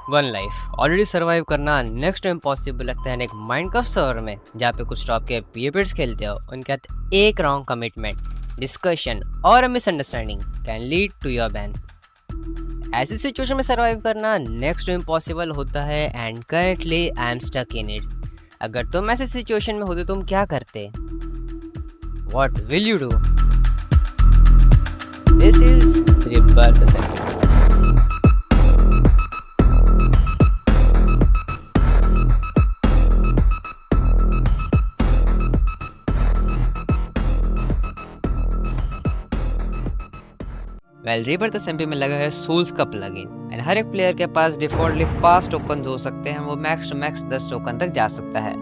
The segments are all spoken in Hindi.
वन लाइफ ऑलरेडी सर्वाइव करना नेक्स्ट टू इम्पॉसिबल लगता है। एक माइनक्राफ्ट सर्वर में जहाँ पे कुछ टॉप के पीएपेट्स खेलते हो, उनके साथ एक रॉन्ग कमिटमेंट, डिस्कशन और misunderstanding can lead to your ban. ऐसी सिचुएशन में सर्वाइव करना नेक्स्ट टू इम्पॉसिबल होता है and currently I am stuck in it. अगर तुम ऐसी सिचुएशन में होते तुम क्या करते? What will you do? This is rebirth. Well rebirth SMP में लगा है सोल्स का प्लगइन एंड हर एक प्लेयर के पास डिफॉल्टली 5 टोकन्स हो सकते हैं। वो मैक्स टू मैक्स 10 टोकन तक जा सकता है।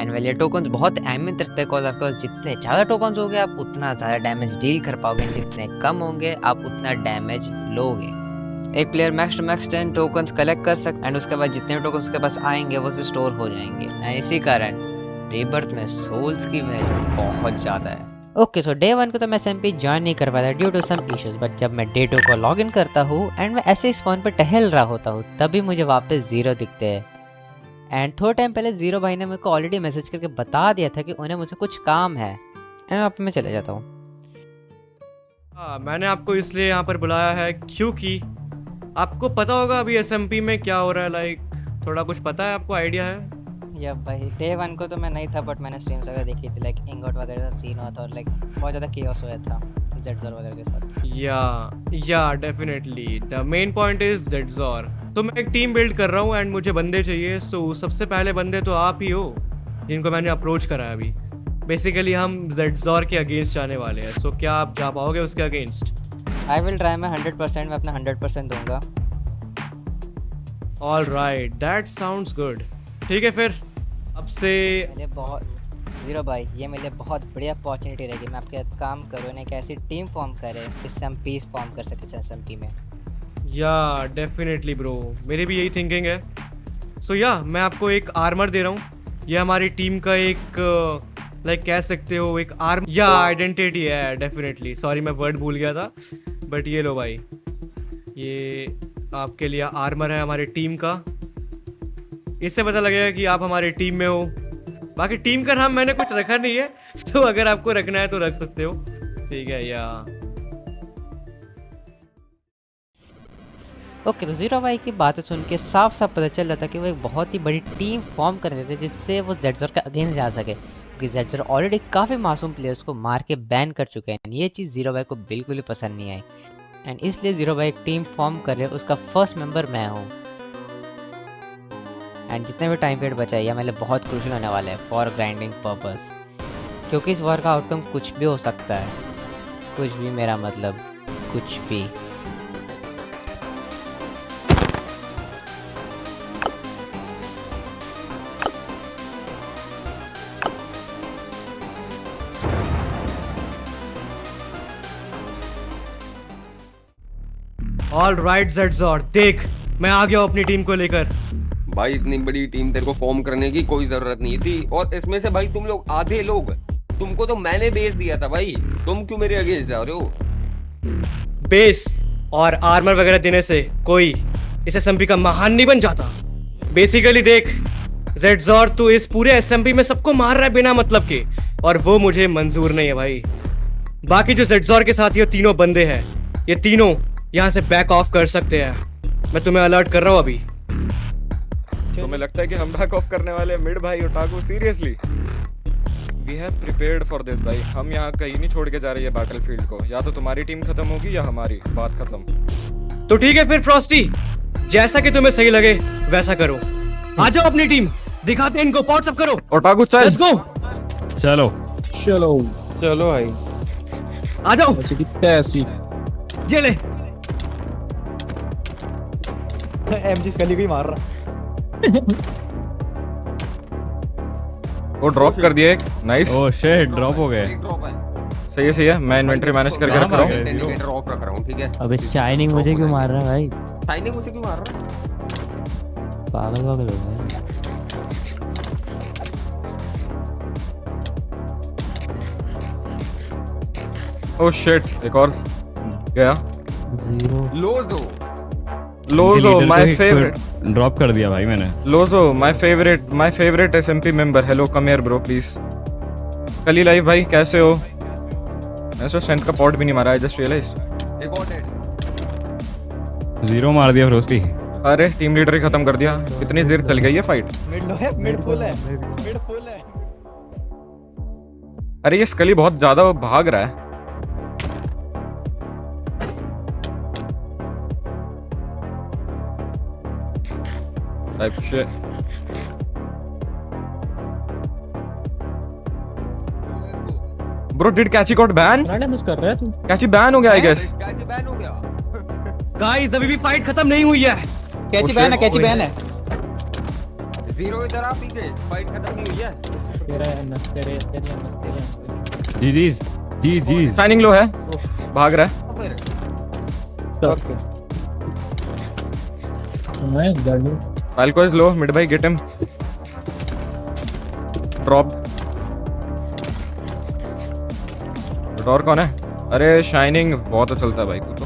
एंड वेल ये टोकन्स बहुत अहमियत रखते हैं, बिकॉज जितने ज़्यादा टोकन्स होंगे आप उतना ज़्यादा डैमेज डील कर पाओगे, जितने कम होंगे आप उतना डैमेज लोगे। एक player max to max 10 tokens collect कर सकता है एंड उसके बाद जितने टोकन उसके पास आएंगे वो स्टोर हो जाएंगे। एंड इसी कारण रीबर्थ में सोल्स की वैल्यू बहुत ज़्यादा है। ओके सो डे 1 को तो मैं एसएमपी ज्वाइन नहीं कर पाया due to some issues, but जब मैं डे 2 को लॉग इन करता हूँ एंड मैं ऐसे स्पॉन पर टहल रहा होता हूँ तभी मुझे वापस जीरो दिखते हैं। एंड थोड़ा टाइम पहले जीरो भाई ने मेरे को ऑलरेडी मैसेज करके बता दिया था कि उन्हें मुझसे कुछ काम है एंड अब मैं चले जाता हूँ। मैंने आपको इसलिए यहाँ पर बुलाया है क्योंकि आपको पता होगा अभी एसएमपी में क्या हो रहा है। लाइक थोड़ा कुछ पता है, आपको आइडिया है? या भाई डे 1 को तो मैं नहीं था, बट मैंने स्ट्रीम्स वगैरह देखी थी, लाइक इंगोट वगैरह का सीन हुआ था और लाइक बहुत ज़्यादा केओस हुआ था जेडजोर वगैरह के साथ। या definitely the main point is जेडजोर। तो मैं एक टीम बिल्ड कर रहा हूँ एंड मुझे बंदे चाहिए। सो सबसे पहले बंदे तो आप ही हो जिनको मैंने अप्रोच करा है अभी। बेसिकली हम जेडजोर के अगेंस्ट जाने वाले हैं। सो क्या आप जा पाओगे उसके अगेंस्ट? I will try. मैं 100% मैं अपना 100% दूंगा। All right, that sounds good. ठीक है फिर अब से मेरे बहुत जीरो भाई, ये मेरे लिए बहुत बढ़िया अपॉर्चुनिटी रहेगी। मैं आपके साथ काम करूँ, एक ऐसी टीम फॉर्म करें जिससे हम पीस फॉर्म कर सकें एसएमपी में। या डेफिनेटली ब्रो, मेरी भी यही थिंकिंग है। सो मैं आपको एक आर्मर दे रहा हूँ। ये हमारी टीम का एक लाइक कह सकते हो एक आइडेंटिटी है। डेफिनेटली सॉरी मैं वर्ड भूल गया था, बट ये लो भाई, ये आपके लिए आर्मर है हमारी टीम का। इससे पता लगेगा कि आप हमारी टीम में हो। बाकी टीम का नाम मैंने कुछ रखा नहीं है, तो अगर आपको रखना है तो रख सकते हो। ठीक है या ओके तो जीरो भाई की बातें सुन के साफ साफ पता चल रहा था कि वो एक बहुत ही बड़ी टीम फॉर्म कर रहे थे जिससे वो जेडजोर के अगेंस्ट जा सके, क्योंकि जेडजोर ऑलरेडी काफ़ी मासूम प्लेयर्स को मार के बैन कर चुके हैं। ये चीज़ जीरो भाई को बिल्कुल ही पसंद नहीं आई एंड इसलिए जीरो भाई एक टीम फॉर्म कर रहे हैं। उसका फर्स्ट मेंबर मैं हूँ एंड जितने भी टाइम पीरियड बचा है यह मेरे लिए बहुत क्रूशियल होने वाला है फॉर ग्राइंडिंग पर्पस, क्योंकि इस वॉर का आउटकम कुछ भी हो सकता है। कुछ भी मेरा मतलब कुछ भी। ऑल राइट जेडजोर, देख मैं आ गया हूँ अपनी टीम को लेकर। भाई इतनी बड़ी टीम तेरे को फॉर्म करने की कोई जरूरत नहीं थी, और इसमें से भाई तुम लोग आधे लोग, तुमको तो मैंने बेच दिया था भाई। तुम क्यों मेरे अगेंस्ट जा रहे हो? बेस और आर्मर वगैरह देने से कोई इस एसएमपी का महान नहीं बन जाता। बेसिकली देख जेडजोर, तू इस पूरे एसएमपी में सबको मार रहा है बिना मतलब के, और वो मुझे मंजूर नहीं है भाई। बाकी जो जेडजोर के साथ ये तीनों बंदे हैं, ये तीनों यहाँ से बैक ऑफ कर सकते हैं। मैं तुम्हें अलर्ट कर रहा हूँ अभी। तुम्हें लगता है कि हम बैक ऑफ करने वाले हैं मिड भाई otaku? Seriously we have prepared for this भाई। हम यहाँ कहीं नहीं छोड़ के जा रही है बैटलफील्ड को। या तो तुम्हारी टीम खत्म होगी या हमारी, बात खत्म। तो ठीक है फिर फ्रॉस्टी, जैसा कि तुम्हें सही लगे वैसा करो। आ जाओ अपनी टीम, दिखाते हैं इनको। व्हाट्सएप करो ओटाकू चल। Let's go. चलो चलो चलो भाई आ जाओ। ऐसी की तैसी। ये ले। एमजी स्कली को ही मार रहा। वो ड्रॉप कर दिया एक। नाइस। ओ शिट, ड्रॉप हो गए। ड्रॉप है। सही है सही है, मैं इन्वेंटरी मैनेज करके रख रहा हूँ। इंडिकेटर ऑफ रख रहा हूँ। ठीक है। अबे शाइनिंग मुझे क्यों मार रहा है भाई? शाइनिंग मुझे क्यों मार रहा है? पागल पागल हो गया। ओह शिट, एक और गया। जीरो लो दो। लोजो माय फेवरेट ड्रॉप कर दिया भाई मैंने। लोजो my favourite SMP member. Hello come here bro please. कली लाइव भाई कैसे हो? मैंने तो स्ट्रेंथ का पॉट भी नहीं मारा, आई जस्ट रियलाइज। एक और डेड। 0 मार दिया फ्रोस्टी। अरे टीम लीडर ही खत्म कर दिया। कितनी देर चल गई ये फाइट? मिड लो है, मिड फुल है, मिड फुल है। अरे ये स्कली बहुत ज्यादा भाग रहा है। Type shit. Bro, did Catchy got ban? कर रहा है तू? Catchy ban हो गया I guess. कैची बैन हो गया। गाइस अभी भी फाइट खत्म नहीं हुई है। कैची बैन है, कैची बैन है। जीरो इधर आ पीछे, फाइट खत्म नहीं हुई है। जी Shining low है, भाग रहा है। Okay. Falco is low, mid by get him. Drop. और कौन है? अरे शाइनिंग बहुत चलता है भाई तू तो।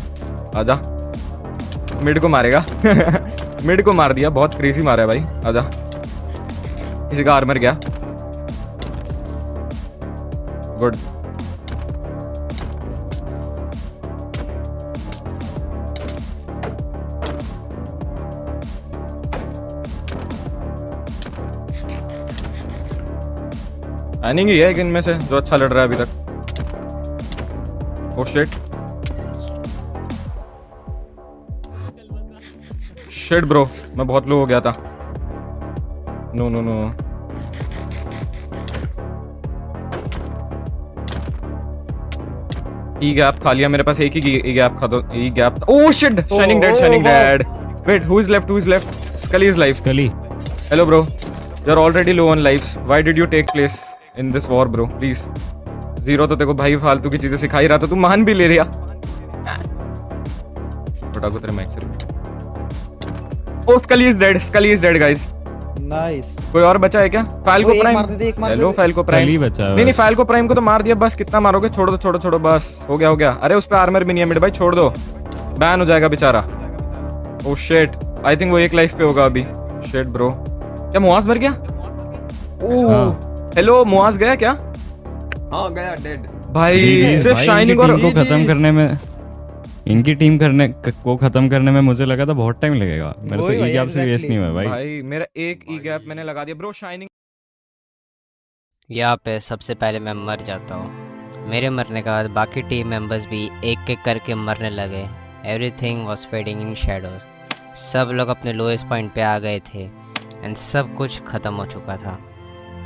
आजा। मिड को मारेगा। मिड को मार दिया, बहुत क्रेजी मारा है भाई। आजा। किसी का आर्मर गया। गुड। शाइनिंग ही है एक इनमें से जो अच्छा लड़ रहा है अभी तक। Oh shit. Shit bro, मैं बहुत लो हो गया था। No no no. E gap खा लिया, मेरे पास एक ही E gap खा दो। E gap। Oh shit, shining dead. Wait, who is left? Scully is live. Scully. Hello bro, you're already low on lives. Why did you take place in this war bro? Please. Zero तो तेको भाई फालतू की चीजें सिखा ही रहा था, तू मान भी ले लिया। को तेरे माइक से। ओ स्कली इज डेड गाइस। नाइस। कोई और बचा है क्या? Falco prime. Hello Falco prime. Scully बचा है नहीं बस। फाल्को प्राइम को तो मार दिया बस। कितना मारोगे? छोड़ो बस। हो गया। अरे उस पे आर्मर भी नहीं है मिड भाई, छोड़ दो, बैन हो जाएगा बेचारा। ओ शिट, आई थिंक वो एक लाइफ पे होगा अभी। शिट ब्रो, क्या मुआज मर गया? ओह हेलो, मुआज गया क्या? हाँ गया, डेड। भाई सिर्फ भाई, शाइनिंग इनकी और टीम को खत्म करने में, इनकी टीम को खत्म करने में मुझे लगा था बहुत टाइम लगेगा। मेरा तो वही भाई, ई गैप से वेस्ट exactly। नहीं हुआ भाई। भाई मेरा एक ई गैप मैंने लगा दिया ब्रो। शाइनिंग यहाँ पे सबसे पहले मैं मर जाता हूँ। मेरे मरने के बाद बाकी टीम मेंबर्स भी एक एक करके मरने लगे। Everything was fading in shadows. सब लोग अपने लोएस्ट पॉइंट पे आ गए थे एंड सब कुछ ख़त्म हो चुका था।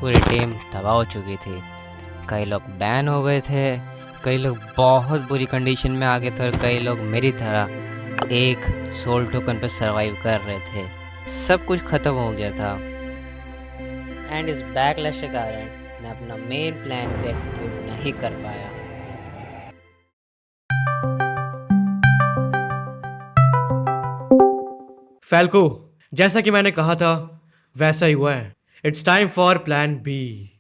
पूरी टीम तबाह हो चुकी थी। कई लोग बैन हो गए थे, कई लोग बहुत बुरी कंडीशन में आ गए थे और कई लोग मेरी तरह एक सोल टोकन पर सरवाइव कर रहे थे। सब कुछ ख़त्म हो गया था एंड इस बैकलैश के कारण मैं अपना मेन प्लान भी एग्जीक्यूट नहीं कर पाया। फैल्को, जैसा कि मैंने कहा था वैसा ही हुआ है। It's time for plan B.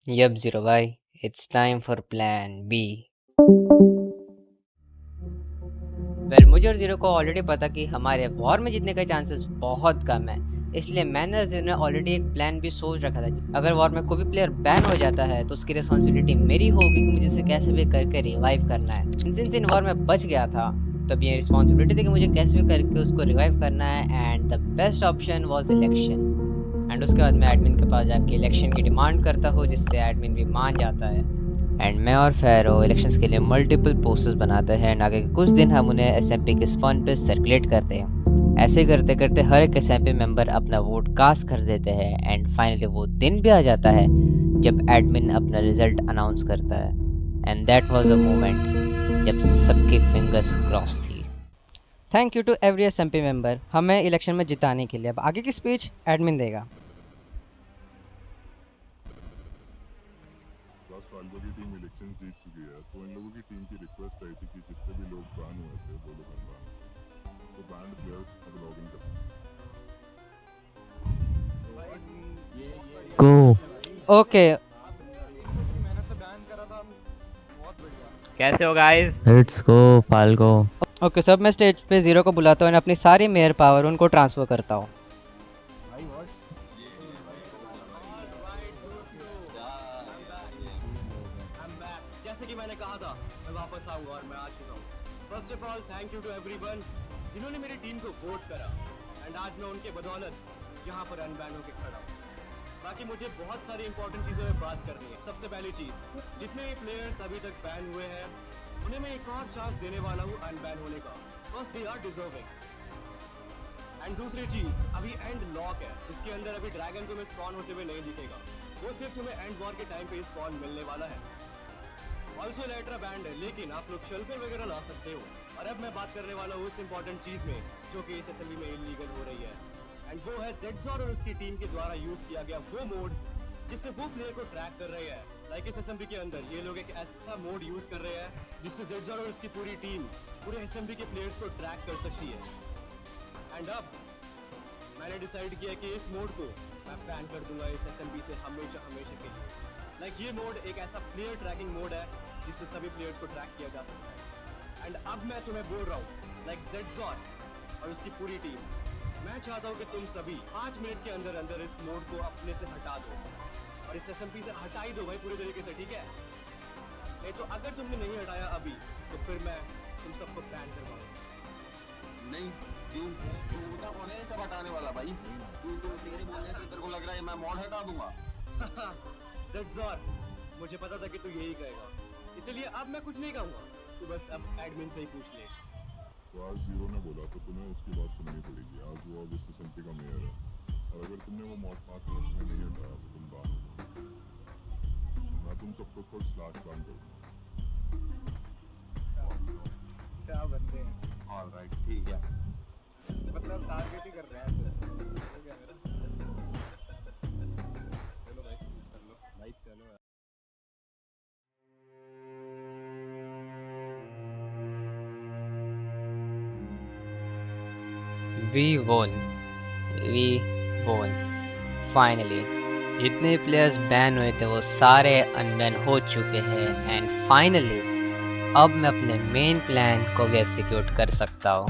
Yup zero भाई, it's time for plan B. Well मुझे और जीरो को ऑलरेडी पता कि हमारे वॉर में जीतने के चांसेस बहुत कम है, इसलिए मैंने और जीरो ने ऑलरेडी एक प्लान भी सोच रखा था। अगर वॉर में कोई भी प्लेयर बैन हो जाता है तो उसकी रिस्पॉन्सिबिलिटी मेरी होगी कि मुझे इसे कैसे भी करके रिवाइव करना है। सिंस इन वॉर में बच गया था तब ये रिस्पॉन्सिबिलिटी थी कि मुझे कैसे भी करके उसको रिवाइव करना है and the best option was election. And उसके बाद मैं एडमिन के पास जाके इलेक्शन की डिमांड करता हूँ जिससे एडमिन भी मान जाता है एंड मैं और फेरो इलेक्शंस के लिए मल्टीपल पोस्टर्स बनाते हैं एंड आगे कुछ दिन हम उन्हें एसएमपी के स्पॉन पे सर्कुलेट करते हैं। ऐसे करते करते हर एक एसएमपी मेंबर अपना वोट कास्ट कर देते हैं एंड फाइनली वो दिन भी आ जाता है जब एडमिन अपना रिजल्ट अनाउंस करता है and that was a moment जब सबकी फिंगर्स क्रॉस थी। Thank you to every SMP member हमें इलेक्शन में जिताने के लिए। अब आगे की स्पीच एडमिन देगा। फाल्को की टीम इलेक्शन जीत चुकी है, तो इन लोगों की टीम की रिक्वेस्ट आई थी कि जितने भी लोग बैन हुए थे वो लोग अनबैन, तो बैंड प्लेयर्स अब लॉग इन गो ओके। कैसे हो guys? Let's go Falco. Okay सब मैं स्टेज पे जीरो को बुलाता हूँ और अपनी सारी मेयर पावर उनको ट्रांसफर करता हूँ। जैसे कि मैंने कहा था मैं वापस आऊंगा और मैं आ चुका हूँ। First of all thank you to everyone जिन्होंने मेरी टीम को वोट करा एंड आज मैं उनके बदौलत यहाँ पर अनबैन होकर खड़ा हूँ। बाकी मुझे बहुत सारी इंपॉर्टेंट चीज़ों में बात करनी है। सबसे पहली चीज़, जितने भी प्लेयर्स अभी तक बैन हुए हैं उन्हें मैं एक और चांस देने वाला हूँ अनबैन होने का, बस दे आर डिजर्विंग। एंड दूसरी चीज़, अभी एंड लॉक है, इसके अंदर अभी ड्रैगन तुम्हें स्पॉन होते हुए नहीं दिखेगा, वो सिर्फ तुम्हें एंड वॉर के टाइम पे स्पॉन मिलने वाला है। ऑल्सो लेट्रा बैंड है, लेकिन आप लोग शेल्फर वगैरह ला सकते हो। और अब मैं बात करने वाला हूँ उस इंपॉर्टेंट चीज़ में जो कि इस असेंबली में इलीगल हो रही है, एंड वो है जेडजॉर और उसकी टीम के द्वारा यूज किया गया वो मोड जिससे वो प्लेयर को ट्रैक कर रहे हैं। लाइक इस असेंबली के अंदर ये लोग एक ऐसा मोड यूज कर रहे हैं जिससे जेडजॉर और उसकी पूरी टीम पूरे असेंबली के प्लेयर्स को ट्रैक कर सकती है। एंड अब मैंने डिसाइड किया कि इस मोड को मैं बैन कर दूंगा इस असेंबली से हमेशा हमेशा के लिए। लाइक ये मोड एक ऐसा प्लेयर ट्रैकिंग मोड है जिससे सभी प्लेयर्स को ट्रैक किया जा सकता है। एंड अब मैं तुम्हें बोल रहा हूँ लाइक जेडजॉर और उसकी पूरी टीम, मैं चाहता हूँ कि तुम सभी 5 मिनट के अंदर अंदर इस मोड को अपने से हटा दो और इस एसएमपी से हटा ही दो भाई पूरी तरीके से, ठीक है? नहीं तो अगर तुमने नहीं हटाया अभी तो फिर मैं तुम सबको बैन करवाऊंगा। नहीं तू उतना कौन है सब हटाने वाला भाई? तू तेरे बोलने से तेरे को लग रहा है मैं मॉड हटा दूंगा? जेडजॉर, मुझे पता था कि तू यही कहेगा, इसलिए अब मैं कुछ नहीं कहूँगा, तू बस अब एडमिन से ही पूछ ले। तो आज जीरो ने बोला तो तुम्हें उसकी बात सुननी पड़ेगी। आज वो अब इस एसएमपी का मेयर है और अगर तुमने वो मॉड 5 मिनट में नहीं हटाया तो तुम बात मैं तुम सबको खुद स्लैश बैन कर दूंगा। क्या बंदे हैं? ऑलराइट ठीक है, मतलब टारगेट ही कर रहे हैं हो गया मेरा। चलो भाई स्पीच कर लो भाई, चलो। वी वोन फाइनली। जितने प्लेयर्स बैन हुए थे वो सारे अनबैन हो चुके हैं एंड फाइनली अब मैं अपने मेन प्लान को भी एग्जीक्यूट कर सकता हूँ।